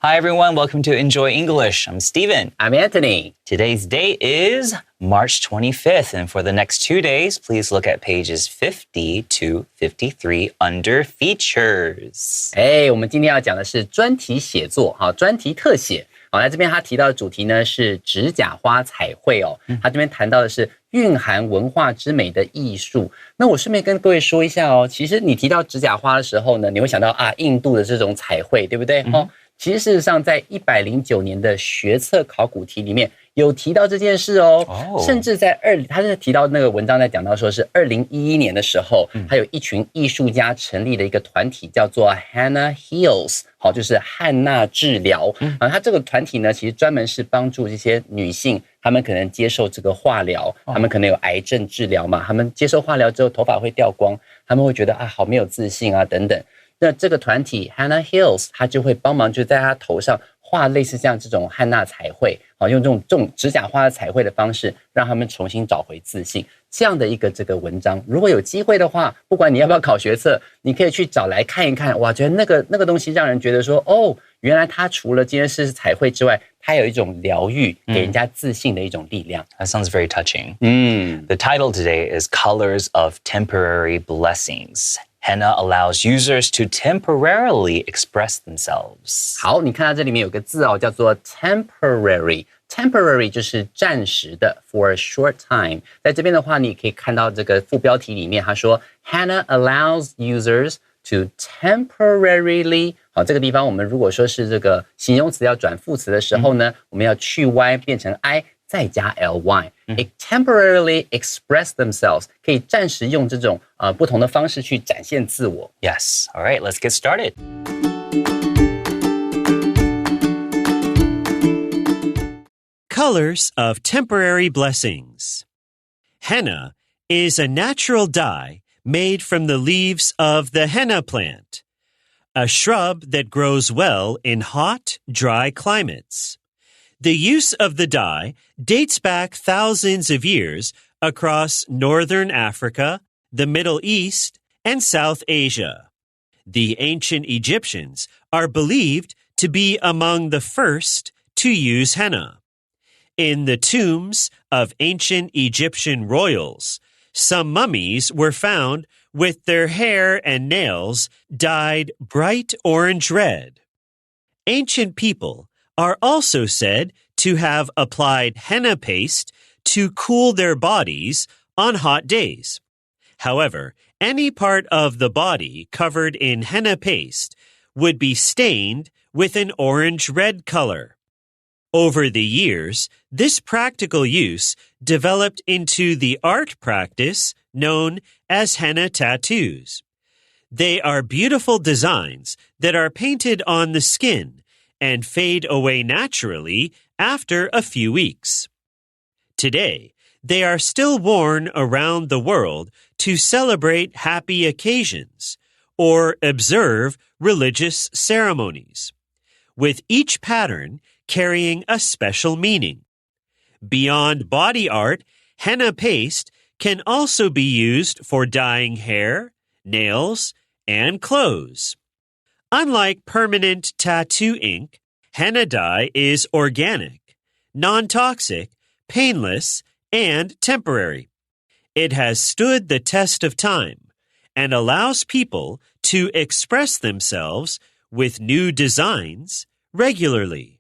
Hi, everyone. Welcome to Enjoy English. I'm Steven. I'm Anthony. Today's date is March 25th. And for the next 2 days, please look at pages 50 to 53 under features. 我们今天要讲的是专题写作，专题特写。那这边他提到的主题呢是指甲花彩绘哦。他这边谈到的是蕴含文化之美的艺术。那我顺便跟各位说一下哦，其实你提到指甲花的时候呢，你会想到印度的这种彩绘，对不对？其实事实上在109年的学测考古题里面有提到这件事哦。甚至在他是提到那个文章在讲到说是2011年的时候，还有一群艺术家成立了一个团体叫做 Hannah Heals， 就是汉娜治疗。他这个团体呢，其实专门是帮助这些女性，她们可能接受这个化疗，她们可能有癌症治疗嘛，她们接受化疗之后头发会掉光，她们会觉得好没有自信等等。那这个团体 Hannah Heals， 他就会帮忙，就在他头上画类似像这种汉娜彩绘，用这种指甲花的彩绘的方式，让他们重新找回自信。这样的一个这个文章，如果有机会的话，不管你要不要考学测，你可以去找来看一看。哇，觉得那个东西让人觉得说，原来它除了这件事是彩绘之外，它有一种疗愈，给人家自信的一种力量。That sounds very touching. The title today is Colors of Temporary Blessings.Henna allows users to temporarily express themselves. 好，你看到这里面有个字叫做 temporary。temporary 就是暂时的 for a short time。在这边的话，你可以看到这个副标题里面，他说 Henna allows users to temporarily。好，这个地方我们如果说是这个形容词要转副词的时候呢，我们要去 y 变成 i。再加 ly，It temporarily express themselves， 可以暂时用这种不同的方式去展现自我。Yes, all right, let's get started. Colors of Temporary Blessings. Henna is a natural dye made from the leaves of the henna plant, a shrub that grows well in hot, dry climates.The use of the dye dates back thousands of years across northern Africa, the Middle East, and South Asia. The ancient Egyptians are believed to be among the first to use henna. In the tombs of ancient Egyptian royals, some mummies were found with their hair and nails dyed bright orange red. Ancient people.are also said to have applied henna paste to cool their bodies on hot days. However, any part of the body covered in henna paste would be stained with an orange-red color. Over the years, this practical use developed into the art practice known as henna tattoos. They are beautiful designs that are painted on the skin,and fade away naturally after a few weeks. Today, they are still worn around the world to celebrate happy occasions or observe religious ceremonies, with each pattern carrying a special meaning. Beyond body art, henna paste can also be used for dyeing hair, nails, and clothes.Unlike permanent tattoo ink, henna dye is organic, non-toxic, painless, and temporary. It has stood the test of time and allows people to express themselves with new designs regularly.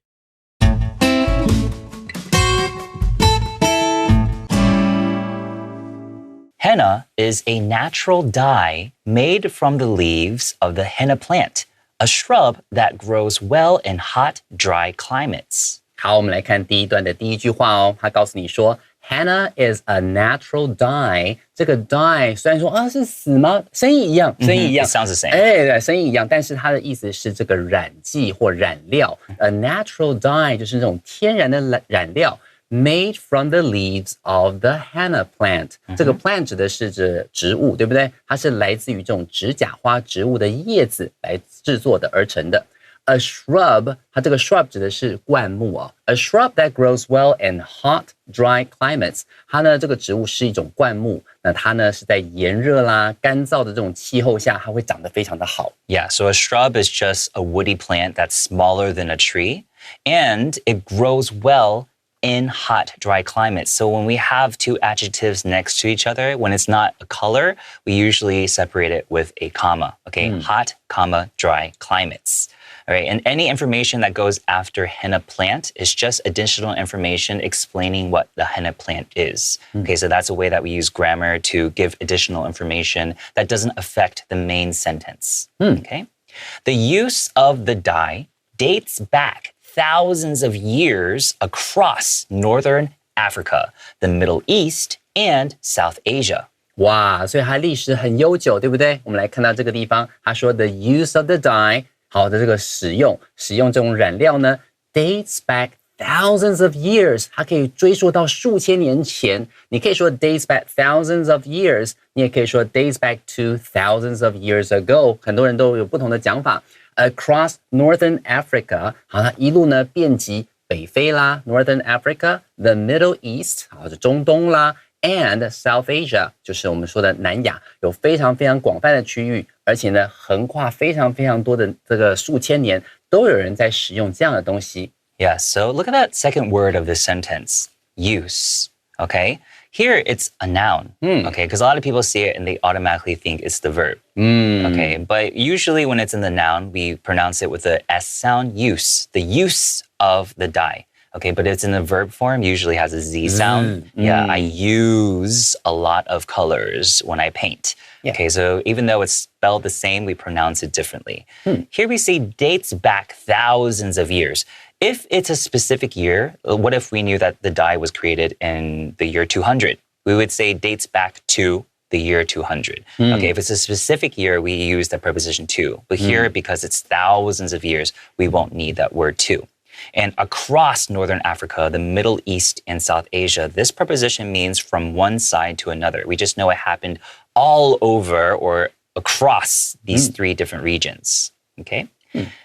Henna is a natural dye made from the leaves of the henna plant.A shrub that grows well in hot, dry climates. 好，我们来看第一段的第一句话他告诉你说 Henna is a natural dye. 这个 dye 虽然说是死吗？声音一样，声音一样。It sounds the same. 对，声音一样，但是它的意思是这个染剂或染料。A natural dye 就是那种天然的染料。Made from the leaves of the henna plant. 这个 plant 指的是植物，对不对？它是来自于这种指甲花植物的叶子来制作的而成的。A shrub， 它这个 shrub 指的是灌木哦。A shrub that grows well in hot, dry climates。它呢，这个植物是一种灌木，那它呢是在炎热啦、干燥的这种气候下，它会长得非常的好。Yeah, so a shrub is just a woody plant that's smaller than a tree, and it grows well in hot, dry climates. So when we have two adjectives next to each other, when it's not a color, we usually separate it with a comma, okay? Hot, comma, dry climates. All right, and any information that goes after henna plant is just additional information explaining what the henna plant is. Okay, so that's a way that we use grammar to give additional information that doesn't affect the main sentence. Okay? The use of the dye dates back thousands of years across northern Africa, the Middle East, and South Asia. 哇，所以它历史很悠久，对不对？我们来看到这个地方，他说 the use of the dye， 好的这个使用这种染料呢 dates back thousands of years， 它可以追溯到数千年前。你可以说 dates back thousands of years， 你也可以说 dates back to thousands of years ago， 很多人都有不同的讲法。Across northern Africa， 好，它一路呢遍及北非啦 ，Northern Africa，the Middle East， 好，是中东啦 ，and South Asia， 就是我们说的南亚，有非常非常广泛的区域，而且呢，横跨非常非常多的这个数千年，都有人在使用这样的东西。Yeah, so look at that second word of this sentence, use, okay? Here it's a noun, okay? Because a lot of people see it and they automatically think it's the verb, okay? But usually when it's in the noun, we pronounce it with the S sound, use, the use of the dye. Okay, but it's in the verb form, usually has a Z sound. Yeah, I use a lot of colors when I paint. Yeah. Okay, so even though it's spelled the same, we pronounce it differently. Here we see dates back thousands of years. If it's a specific year, what if we knew that the dye was created in the year 200? We would say dates back to the year 200. Okay, if it's a specific year, we use the preposition to. But here, because it's thousands of years, we won't need that word to. And across northern Africa, the Middle East, and South Asia, this preposition means from one side to another. We just know it happened all over or across these three different regions. Okay?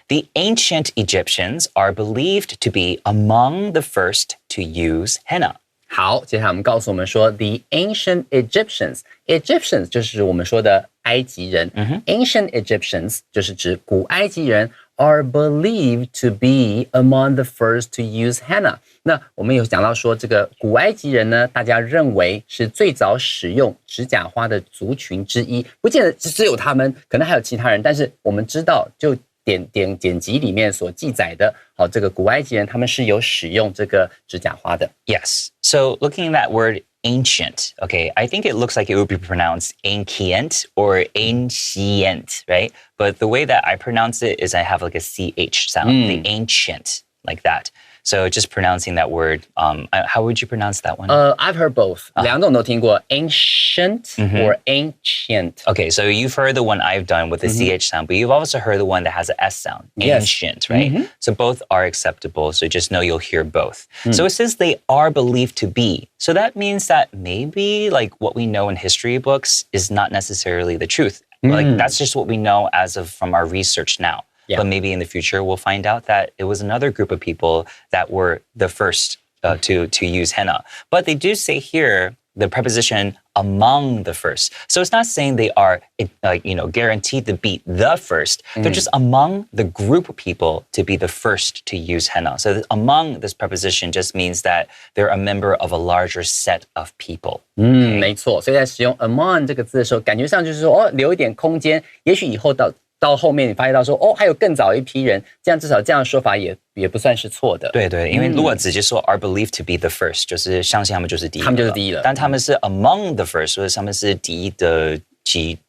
The ancient Egyptians are believed to be among the first to use henna. 好，接下来我们告诉我们说 the ancient Egyptians 就是我们说的埃及人。Ancient Egyptians 就是指古埃及人 are believed to be among the first to use henna. 那我们有讲到说这个古埃及人呢，大家认为是最早使用指甲花的族群之一，不见得只有他们，可能还有其他人，但是我们知道就典籍里面所记载的，好，这个古埃及人他们是有使用这个指甲花的。Yes. So looking at that word ancient, okay, I think it looks like it would be pronounced ancient or ancient, right? But the way that I pronounce it is I have like a CH sound, the ancient, like that. So just pronouncing that word, how would you pronounce that one? I've heard both. 两种都听过 ancient or ancient. Okay, so you've heard the one I've done with the CH sound, but you've also heard the one that has an S sound, ancient, right? So both are acceptable, so just know you'll hear both. So it says they are believed to be. So that means that maybe like what we know in history books is not necessarily the truth. Like that's just what we know as of from our research now. Yeah. But maybe in the future, we'll find out that it was another group of people that were the first to use henna. But they do say here the preposition among the first. So it's not saying they are guaranteed to be the first. They're just among the group of people to be the first to use henna. So among this preposition just means that they're a member of a larger set of people. 没错。所以在使用 among 这个字的时候，感觉上就是说留一点空间，也许以后到后面你发现到说还有更早一批人，这样至少这样的说法也不算是错的。对对，因为如果直接说 are believed to be the first，就是相信他们就是第一个，他们就是第一了。但他们是 among the first，所以他们是第一的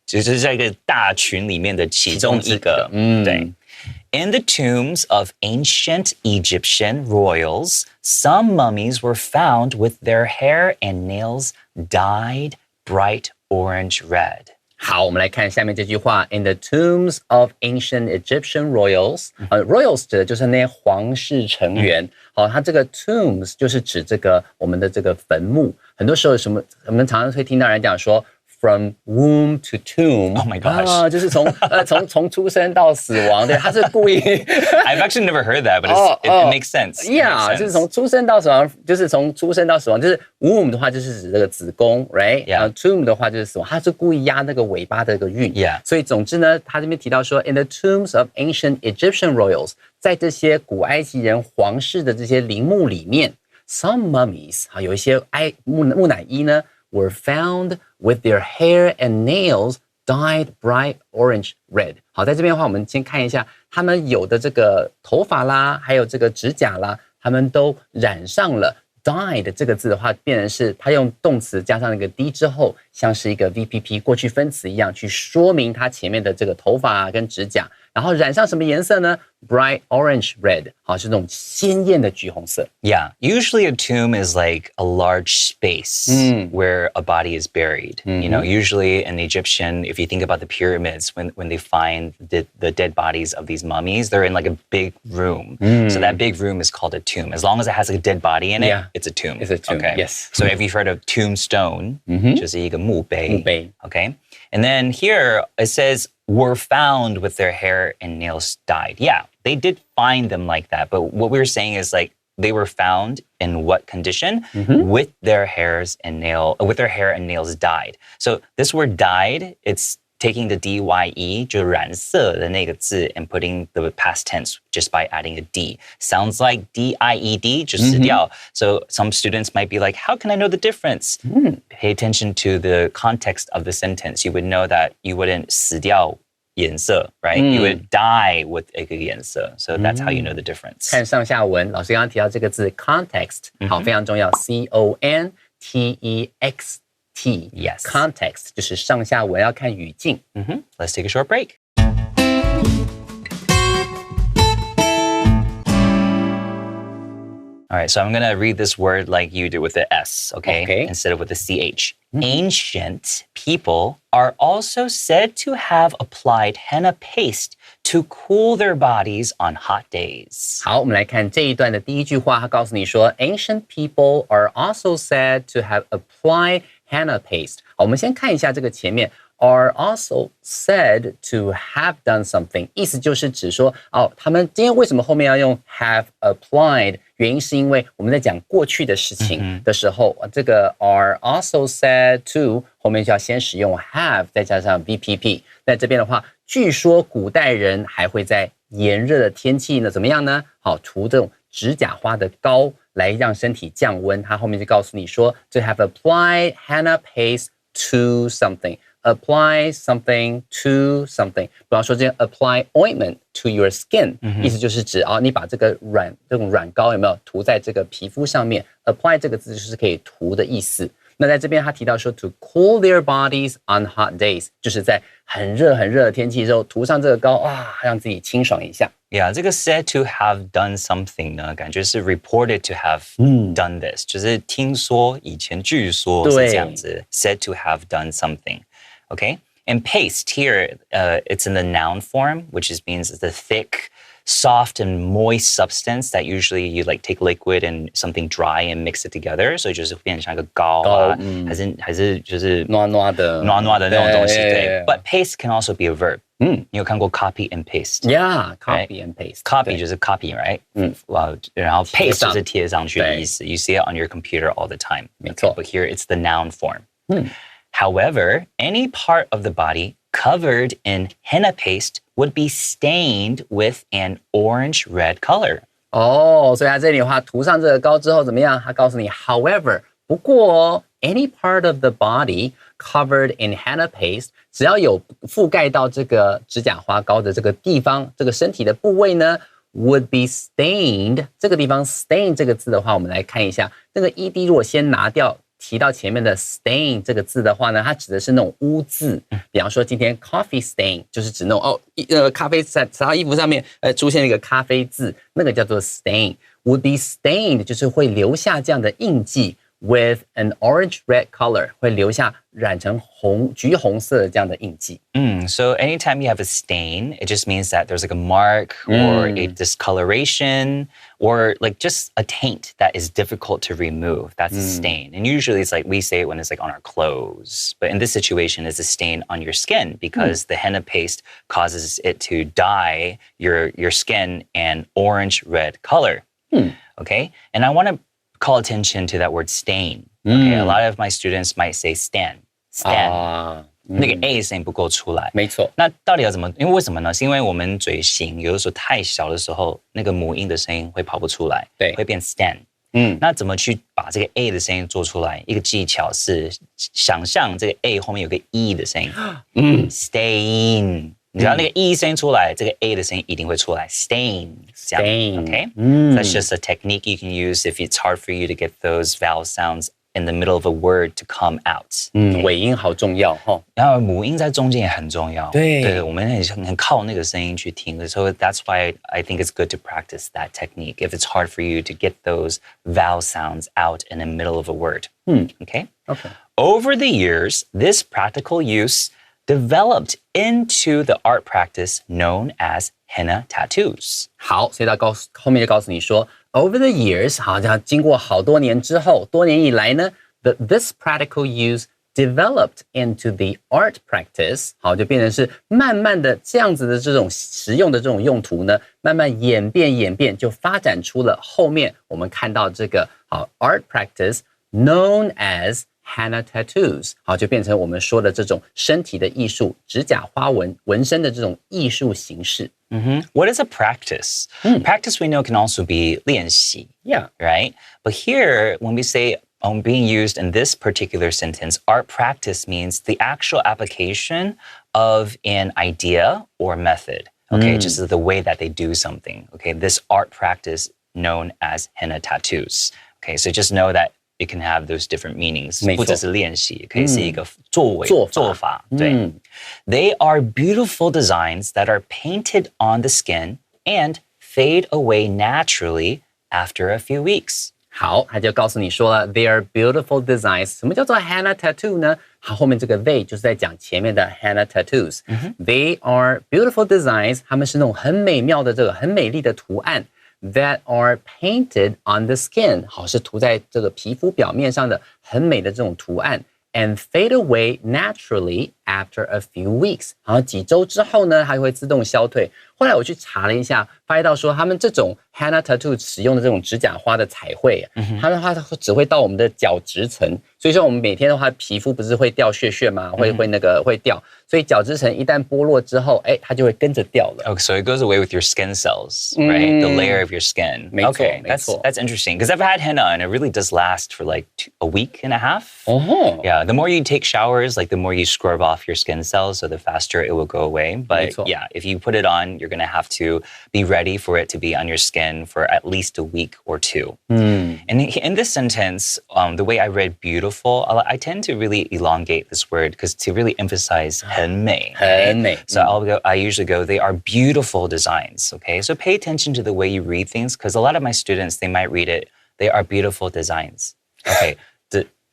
就是在一个大群里面的其中一个。对。In the tombs of ancient Egyptian royals, some mummies were found with their hair and nails dyed bright orange red. 好，我们来看下面这句话 In the tombs of ancient Egyptian royals， royals 指的就是那些皇室成员。好，它这个 tombs 就是指这个我们的这个坟墓。很多时候我们常常会听到人讲说 from womb to tomb. Oh my gosh. 就是从出生到死亡，对，他是故意。I've actually never heard that, but it makes sense. Yeah， 就是从出生到死亡，就是从出生到死亡，就是 womb 的话就是指这个子宫 ，right？ Yeah. tomb 的话就是死亡，他是故意压那个尾巴的这个韵。Yeah. 所以总之呢，他这边提到说 ，in the tombs of ancient Egyptian royals， 在这些古埃及人皇室的这些陵墓里面 ，some mummies 有一些木乃伊呢 were found with their hair and nails dyed bright orange red。好，在这边的话，我们先看一下，他们有的这个头发啦，还有这个指甲啦，他们都染上了。dyed 这个字的话，变成是它用动词加上一个 d 之后，像是一个 VPP 过去分词一样，去说明它前面的这个头发跟指甲，然后染上什么颜色呢 ？Bright orange red， 好，是那种鲜艳的橘红色。Yeah, usually a tomb is like a large space where a body is buried. You know, usually in Egyptian, if you think about the pyramids, when they find the dead bodies of these mummies, they're in like a big room. So that big room is called a tomb. As long as it has a dead body in it, it's a tomb. It's a tomb, okay? yes. So if you've heard of tombstone, 就是一个墓碑. 墓碑 Okay? And then here it says, were found with their hair and nails dyed. Yeah, they did find them like that. But what we were saying is like, they were found in what condition? With their hair and nails dyed. So this word dyed, it's taking the dye 就染色的那个字 and putting the past tense just by adding a d. Sounds like D-I-E-D, 就死掉. So some students might be like, how can I know the difference? Pay attention to the context of the sentence. You would know that you wouldn't 死掉颜色, right? You would die with 一个颜色. So that's how you know the difference. 看上下文，老师刚刚提到这个字 context， 好，非常重要 ，CONTEXT。Yes. Context 就是上下文要看语境。Let's take a short break. All right, so I'm going to read this word like you did with the S, okay? Instead of with the CH. Ancient people are also said to have applied henna paste to cool their bodies on hot days. 好，我们来看这一段的第一句话，它告诉你说 ，Ancient people are also said to have applied henna paste。好，我们先看一下这个前面。Are also said to have done something， 意思就是指说，他们今天为什么后面要用 have applied？ 原因是因为我们在讲过去的事情的时候，这个 are also said to 后面就要先使用 have， 再加上 VPP。在这边的话，据说古代人还会在炎热的天气呢，怎么样呢？好，涂这种指甲花的膏来让身体降温。它后面就告诉你说 ，to have applied henna paste to something。Apply something to something， 比方说这个 apply ointment to your skin， 意思就是指你把这个这种软膏有没有涂在这个皮肤上面 ？Apply 这个字就是可以涂的意思。那在这边他提到说 to cool their bodies on hot days， 就是在很热的天气之后涂上这个膏，哇，让自己清爽一下。Yeah, 这个 said to have done something 呢，感觉是 reported to have done this， 就是听说以前据说是这样子 ，said to have done something。Okay, and paste here, it's in the noun form, which means it's the thick, soft, and moist substance that usually you like take liquid and something dry and mix it together. So 就是变成像一个膏啊，还是就是糯的那种东西。对 ，but paste can also be a verb. 你有看过 copy and paste? Yeah, copy and paste. Copy 就是 copy, right? 然后 paste 就是贴上去的意思。You see it on your computer all the time. 没错。But here it's the noun form. However, any part of the body covered in henna paste would be stained with an orange-red color. 所以它这里的话，涂上这个膏之后怎么样？它告诉你 ，however， 不过any part of the body covered in henna paste， 只要有覆盖到这个指甲花膏的这个地方，这个身体的部位呢 ，would be stained。这个地方 stain 这个字的话，我们来看一下，这个 ed 如果先拿掉。提到前面的 stain 这个字的话呢，它指的是那种污渍。比方说今天 coffee stain 就是指那种咖啡洒到衣服上面出现一个咖啡渍，那个叫做 stain。Would be stained 就是会留下这样的印记 with an orange red color 会留下染成橘红色的这样的印记。So anytime you have a stain, it just means that there's like a mark or a discoloration or like just a taint that is difficult to remove. That's a stain. And usually it's like we say it when it's like on our clothes. But in this situation, it's a stain on your skin because the henna paste causes it to dye your skin an orange red color. Okay? And I want to call attention to that word stain. Okay? A lot of my students might say stan. 那个 A 声音不够出来，没错。那到底要怎么？因为为什么呢？是因为我们嘴型有的时候太小的时候，那个母音的声音会跑不出来，对，会变 stan。那怎么去把这个 A 的声音做出来？一个技巧是想象这个 A 后面有个 E 的声音，stain。你只要那个 E 声音出来，这个 A 的声音一定会出来 ，stain。Okay? That's just a technique you can use if it's hard for you to get those vowel sounds in the middle of a word to come out. 尾音好重要哈。然后母音在中间也很重要。对，我们很靠那个声音去听的。So that's why I think it's good to practice that technique if it's hard for you to get those vowel sounds out in the middle of a word. Okay? Over the years, this practical use developed into the art practice known as henna tattoos. 好，所以他后面就告诉你说 ，over the years， 好，像经过好多年之后，多年以来呢 ，this practical use developed into the art practice， 好，就变成是慢慢的这样子的这种实用的这种用途呢，慢慢演变，就发展出了后面我们看到这个好 art practice known as henna tattoos， 好，就变成我们说的这种身体的艺术、指甲花纹身的这种艺术形式。What is a practice? Practice we know can also be 练习. Yeah. Right? But here, when we say being used in this particular sentence, art practice means the actual application of an idea or method. Okay, just the way that they do something. Okay, this art practice known as henna tattoos. Okay, so just know that it can have those different meanings. 没错。不只是练习，可以是一个做法。对。They are beautiful designs that are painted on the skin and fade away naturally after a few weeks. 好，他就告诉你说了 ，they are beautiful designs。什么叫做 henna tattoo 呢？好，后面这个 they 就是在讲前面的 henna tattoos。They are beautiful designs， 他们是那种很美妙的这个很美丽的图案。That are painted on the skin， 好，是涂在这个皮肤表面上的很美的这种图案 ，and fade away naturally after a few weeks， 然后几周之后呢，它会自动消退。后来我去查了一下，发现到说他们这种 henna tattoo 使用的这种指甲花的彩绘，它的话只会到我们的角质层，所以说我们每天的话，皮肤不是会掉屑吗？会掉，所以角质层一旦剥落之后，它就会跟着掉了。Oh, so it goes away with your skin cells, right? The layer of your skin. 没错， Okay, that's interesting because I've had henna and it really does last for like a week and a half. Yeah, the more you take showers, like the more you scrub off your skin cells, so the faster it will go away. But yeah, if you put it on, you're going to have to be ready for it to be on your skin for at least a week or two. And in this sentence, the way I read beautiful, I tend to really elongate this word because to really emphasize 很美. So I usually go, they are beautiful designs. Okay, so pay attention to the way you read things because a lot of my students, they might read it, they are beautiful designs. Okay.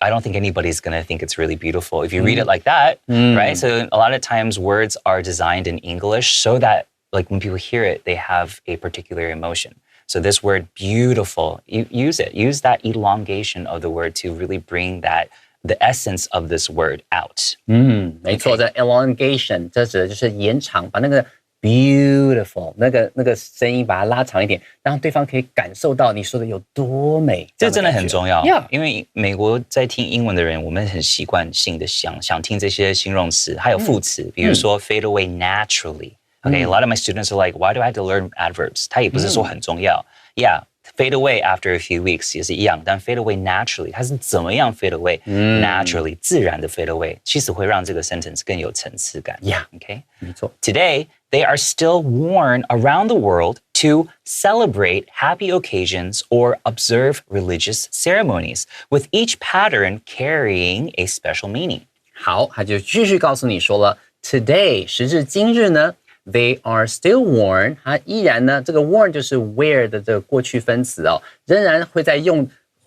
I don't think anybody's going to think it's really beautiful if you read it like that, right? So a lot of times words are designed in English so that like when people hear it, they have a particular emotion. So this word beautiful, use it. Use that elongation of the word to really bring the essence of this word out. 没错，这 elongation 这指的就是延长，把那个 beautiful 那个声音把它拉长一点，让对方可以感受到你说的有多美。这真的很重要， Yeah. 因为美国在听英文的人，我们很习惯性的想听这些形容词，还有副词，比如说 fade away naturally. Okay, a lot of my students are like, why do I have to learn adverbs? 它也不是说很重要。Yeah, fade away after a few weeks 也是一样，但 fade away naturally 它是怎么样 fade away naturally 自然的 fade away， 其实会让这个 sentence 更有层次感。Yeah, okay. 没错。 Today, they are still worn around the world to celebrate happy occasions or observe religious ceremonies, with each pattern carrying a special meaning. 好，他就继续告诉你说了 ，Today 时至今日呢。They are still worn， 它依然呢，这个 worn 就是 wear 的这个过去分词哦，仍然会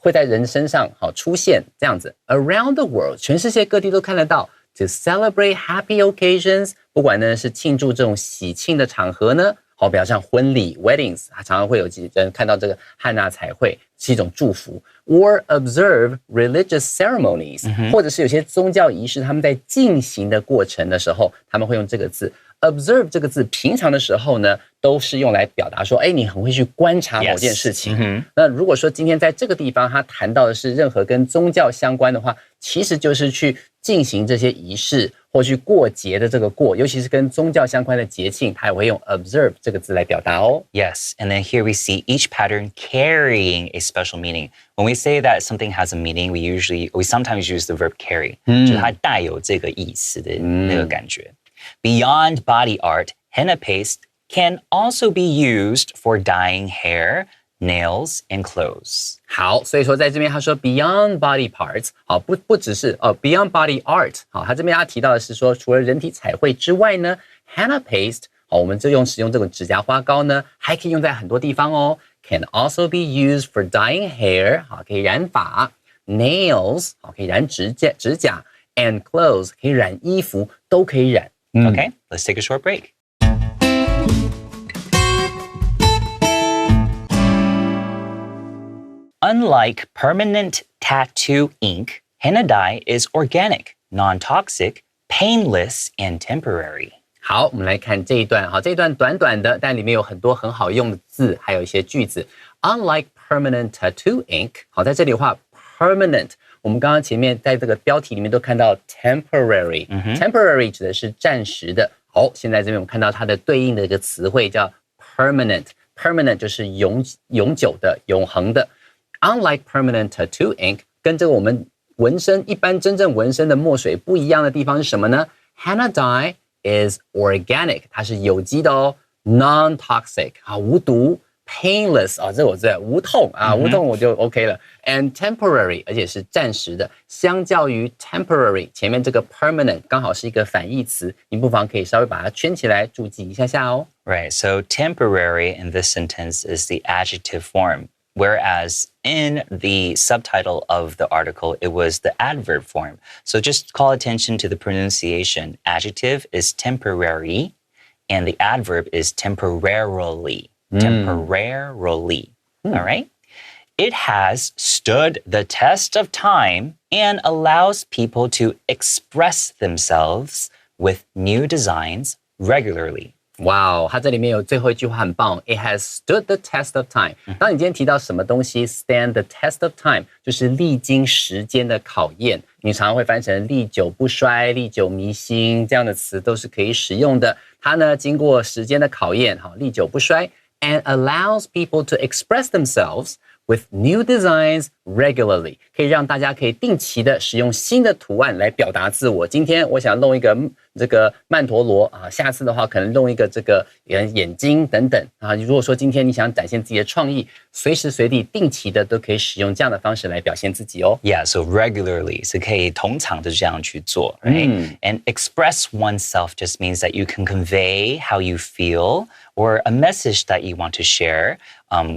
会在人身上好出现这样子 around the world， 全世界各地都看得到。To celebrate happy occasions， 不管呢是庆祝这种喜庆的场合呢，好，比如像婚礼 weddings， 常常会有人看到这个汉娜彩绘是一种祝福 ，or observe religious ceremonies，、或者是有些宗教仪式他们在进行的过程的时候，他们会用这个字。observe 这个字，平常的时候呢，都是用来表达说，哎，你很会去观察某件事情。那如果说今天在这个地方，他谈到的是任何跟宗教相关的话，其实就是去进行这些仪式或去过节的这个过，尤其是跟宗教相关的节庆，他也会用 observe 这个字来表达哦。Yes, and then here we see each pattern carrying a special meaning. When we say that something has a meaning, we sometimes use the verb carry，就是它带有这个意思的那个感觉。Beyond body art, henna paste can also be used for dyeing hair, nails, and clothes. 好，所以说在这边他说 beyond body parts， 好，不只是beyond body art， 好，他这边他提到的是说，除了人体彩绘之外呢 ，henna paste， 好，我们就使用这种指甲花膏呢，还可以用在很多地方哦。Can also be used for dyeing hair， 好，可以染发 ，nails， 好，可以染指甲 ，and clothes， 可以染衣服，都可以染。Okay, let's take a short break. Unlike permanent tattoo ink, henna dye is organic, non-toxic, painless, and temporary. 好，我们来看这一段。好，这一段短短的，但里面有很多很好用的字，还有一些句子。Unlike permanent tattoo ink， 好，在这里的话 ，permanent， 我们刚刚前面在这个标题里面都看到 temporary，temporary 指的是暂时的。好，现在这边我们看到它的对应的一个词汇叫 permanent，permanent 就是永久的、永恒的。Unlike permanent tattoo ink， 跟这个我们纹身一般真正纹身的墨水不一样的地方是什么呢 ？Henna dye is organic， 它是有机的哦 ，non-toxic 啊，无毒 ，painless 啊，这我知道无痛啊，无痛我就 OK 了。And temporary， 而且是暂时的。相较于 temporary， 前面这个 permanent 刚好是一个反义词，你不妨可以稍微把它圈起来，注记一下下哦。Right, so temporary in this sentence is the adjective form, whereas in the subtitle of the article, it was the adverb form. So just call attention to the pronunciation. Adjective is temporary, and the adverb is temporarily. Temporarily. All right? It has stood the test of time and allows people to express themselves with new designs regularly. 哇哦，它这里面有最后一句话很棒 ，It has stood the test of time。当你今天提到什么东西 stand the test of time， 就是历经时间的考验。你常常会翻成历久不衰、历久弥新这样的词都是可以使用的。它呢，经过时间的考验，好，历久不衰 ，and allows people to express themselves with new designs regularly， 可以让大家可以定期的使用新的图案来表达自我。今天我想弄一个这个曼陀罗啊，下次的话可能弄一个这个眼睛等等啊。如果说今天你想展现自己的创意，随时随地定期的都可以使用这样的方式来表现自己哦。Yeah, so regularly 是可以通常的这样去做 right? And express oneself just means that you can convey how you feel or a message that you want to share,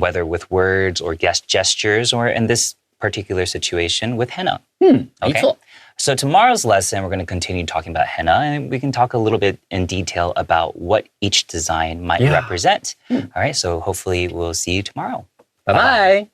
whether with words or gestures, or in this particular situation with henna. 没错。So tomorrow's lesson, we're going to continue talking about henna, and we can talk a little bit in detail about what each design might represent. All right, so hopefully we'll see you tomorrow. Bye-bye.